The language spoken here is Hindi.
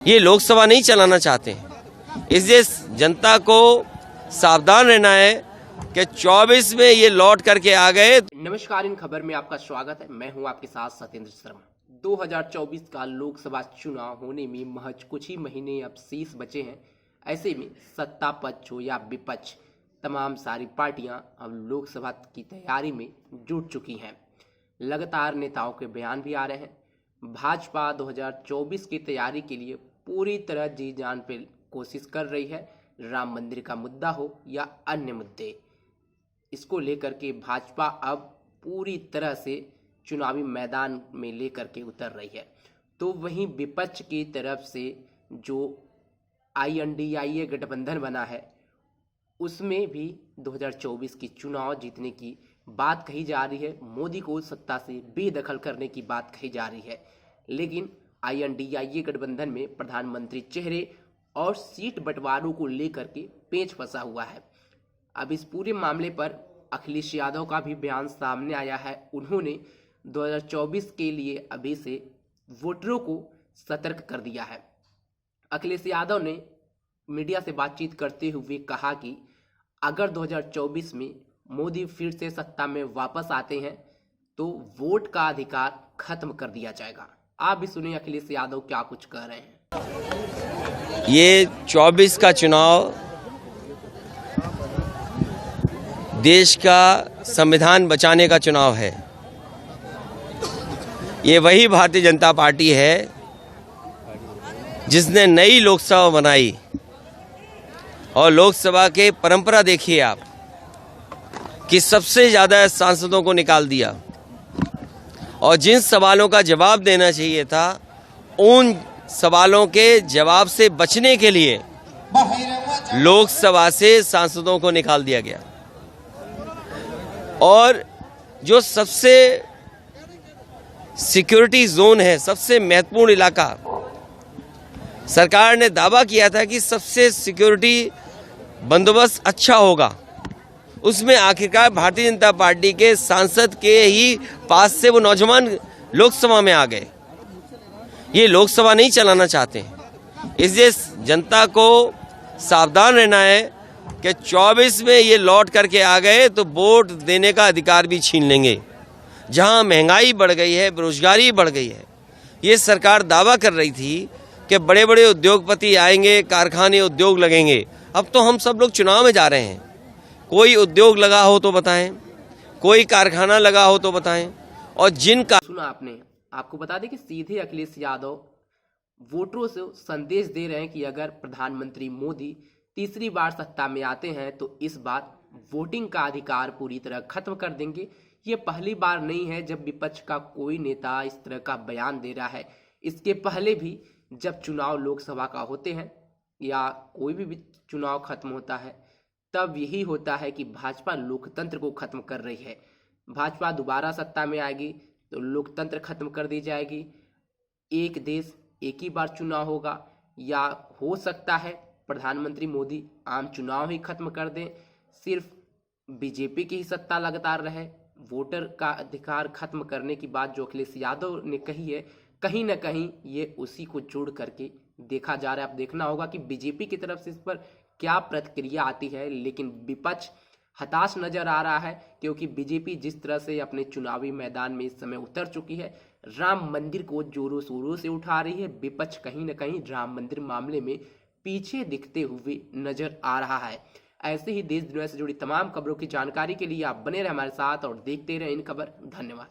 ये लोकसभा नहीं चलाना चाहते हैं, इसलिए जनता को सावधान रहना है कि 24 में ये लौट करके आ गए। नमस्कार, इन खबर में आपका स्वागत है। मैं हूं आपके साथ सत्येंद्र शर्मा। 2024 का लोकसभा चुनाव होने में महज कुछ ही महीने अब शेष बचे हैं। ऐसे में सत्ता पक्ष हो या विपक्ष, तमाम सारी पार्टियां अब लोकसभा की तैयारी में जुट चुकी हैं। लगातार नेताओं के बयान भी आ रहे हैं। भाजपा 2024 की तैयारी के लिए पूरी तरह जी जान पे कोशिश कर रही है। राम मंदिर का मुद्दा हो या अन्य मुद्दे, इसको लेकर के भाजपा अब पूरी तरह से चुनावी मैदान में लेकर के उतर रही है। तो वहीं विपक्ष की तरफ से जो INDIA गठबंधन बना है, उसमें भी 2024 की चुनाव जीतने की बात कही जा रही है। मोदी को सत्ता से बेदखल करने की बात कही जा रही है। लेकिन INDIA गठबंधन में प्रधानमंत्री चेहरे और सीट बंटवारों को लेकर के पेच फंसा हुआ है। अब इस पूरे मामले पर अखिलेश यादव का भी बयान सामने आया है। उन्होंने 2024 के लिए अभी से वोटरों को सतर्क कर दिया है। अखिलेश यादव ने मीडिया से बातचीत करते हुए कहा कि अगर 2024 में मोदी फिर से सत्ता में वापस आते हैं तो वोट का अधिकार खत्म कर दिया जाएगा। आप भी सुनिए अखिलेश यादव क्या कुछ कह रहे हैं। ये 24 का चुनाव देश का संविधान बचाने का चुनाव है। ये वही भारतीय जनता पार्टी है जिसने नई लोकसभा बनाई, और लोकसभा के परंपरा देखिए आप कि सबसे ज़्यादा सांसदों को निकाल दिया, और जिन सवालों का जवाब देना चाहिए था उन सवालों के जवाब से बचने के लिए लोकसभा से सांसदों को निकाल दिया गया। और जो सबसे सिक्योरिटी जोन है, सबसे महत्वपूर्ण इलाका, सरकार ने दावा किया था कि सबसे सिक्योरिटी बंदोबस्त अच्छा होगा, उसमें आखिरकार भारतीय जनता पार्टी के सांसद के ही पास से वो नौजवान लोकसभा में आ गए। ये लोकसभा नहीं चलाना चाहते हैं, इसलिए जनता को सावधान रहना है कि 24 में ये लौट करके आ गए तो वोट देने का अधिकार भी छीन लेंगे। जहां महंगाई बढ़ गई है, बेरोजगारी बढ़ गई है, ये सरकार दावा कर रही थी कि बड़े बड़े उद्योगपति आएंगे, कारखाने उद्योग लगेंगे। अब तो हम सब लोग चुनाव में जा रहे हैं। कोई उद्योग लगा हो तो बताएं, कोई कारखाना लगा हो तो बताएं। और जिनका सुना आपने, आपको बता दें कि सीधे अखिलेश यादव वोटरों से संदेश दे रहे हैं कि अगर प्रधानमंत्री मोदी तीसरी बार सत्ता में आते हैं तो इस बार वोटिंग का अधिकार पूरी तरह खत्म कर देंगे। ये पहली बार नहीं है जब विपक्ष का कोई नेता इस तरह का बयान दे रहा है। इसके पहले भी जब चुनाव लोकसभा का होते हैं या कोई भी चुनाव खत्म होता है, तब यही होता है कि भाजपा लोकतंत्र को खत्म कर रही है। भाजपा दोबारा सत्ता में आएगी तो लोकतंत्र खत्म कर दी जाएगी। एक देश एक ही बार चुनाव होगा, या हो सकता है प्रधानमंत्री मोदी आम चुनाव ही खत्म कर दें, सिर्फ बीजेपी की ही सत्ता लगातार रहे। वोटर का अधिकार खत्म करने की बात जो अखिलेश यादव ने कही है, कहीं ना कहीं ये उसी को जोड़ करके देखा जा रहा है। अब देखना होगा कि बीजेपी की तरफ से इस पर क्या प्रतिक्रिया आती है। लेकिन विपक्ष हताश नजर आ रहा है, क्योंकि बीजेपी जिस तरह से अपने चुनावी मैदान में इस समय उतर चुकी है, राम मंदिर को जोरों शोरों से उठा रही है। विपक्ष कहीं ना कहीं राम मंदिर मामले में पीछे दिखते हुए नजर आ रहा है। ऐसे ही देश दुनिया से जुड़ी तमाम खबरों की जानकारी के लिए आप बने रहे हमारे साथ और देखते रहे इन खबर। धन्यवाद।